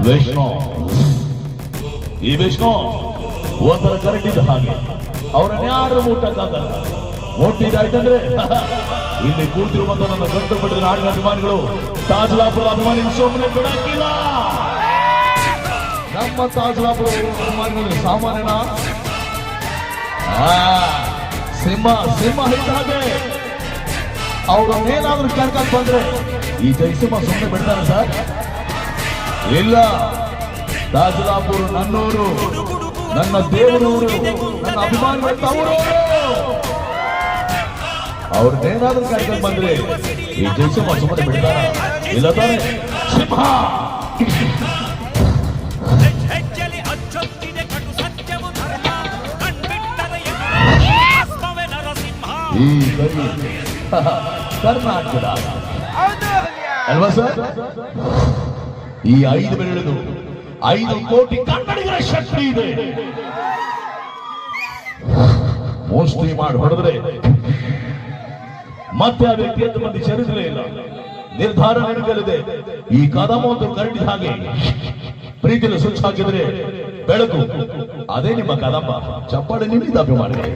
ವಿಷ್ಣು, ಈ ವಿಷ್ಣು ಒಂಥರ ಕರೆಕ್ಟ್ ಇದ್ದ ಹಾಗೆ, ಅವರನ್ನ ಯಾರು ಮುಟ್ಟಕ್ಕಾಗಲ್ಲ. ಮುಟ್ಟಿದಾಯ್ತಂದ್ರೆ ಇಲ್ಲಿ ಕೂತಿರುವಂತ ನನ್ನ ಗಂಟು ಪಡೆದ ನಾಡಿನ ಅಭಿಮಾನಿಗಳು, ತಾಜಲಾಪುರದ ಅಭಿಮಾನಿ ಸುಮ್ಮನೆ ಬಿಡಕ್ಕಿಲ್ಲ. ನಮ್ಮ ತಾಜಲಾಪುರ ಅಭಿಮಾನಿಗಳು ಸಾಮಾನ್ಯನ ಸಿಂಹ ಸಿಂಹ ಹಿಡಿದ ಹಾಗೆ. ಅವ್ರನ್ನೇನಾದ್ರೂ ಕೇಳ್ಕೊಂಡ್ ಬಂದ್ರೆ ಈ ಜಯಸಿಂಹ ಸುಮ್ಮನೆ ಬಿಡ್ತಾರೆ ಸರ್? ಇಲ್ಲ, ತಾಜಲಾಪುರ ನನ್ನೂರು, ನನ್ನ ದೇವರೂರು, ನನ್ನ ಅಭಿಮಾನಿಗಳ ತವರೂರು. ಅವ್ರನ್ನೇನಾದ್ರೂ ಕೇಳ್ಕೊಂಡ್ ಬಂದ್ರೆ ಈ ಜಯಸಿಂಹ ಸುಮ್ಮನೆ ಬಿಡ್ತಾರ? ಇಲ್ಲ ತಾನೆ? ಸಿಂಹ ಈ ಗರಿ ಕರ್ನಾಟಕದ ಅಲ್ವಾ ಸರ್? ಈ 5 ಬೆರಳು 5 ಕೋಟಿ ಕನ್ನಡಿಗರ ಶಕ್ತಿ ಇದೆ. ಮೋಸ್ಟ್ಲಿ ಮಾಡಿ ಹೊಡೆದ್ರೆ ಮತ್ತೆ ಆ ವ್ಯಕ್ತಿ ಎಂದು ಮಂದಿ ಚರಿತ್ರೆ ಇಲ್ಲ. ನಿರ್ಧಾರ ನಡೆಯಲಿದೆ. ಈ ಕದಮ ಒಂದು ಕರಡಿದ ಹಾಗೆ ಪ್ರೀತಿಯಲ್ಲಿ ಸ್ವಿಚ್ ಹಾಕಿದ್ರೆ ಬೆಳಕು, ಅದೇ ನಿಮ್ಮ ಕದಂಬ. ಚಪ್ಪಾಳೆ ನಿಮ್ಮಿಂದ ಅಭಿಮಾನಿಗಳು.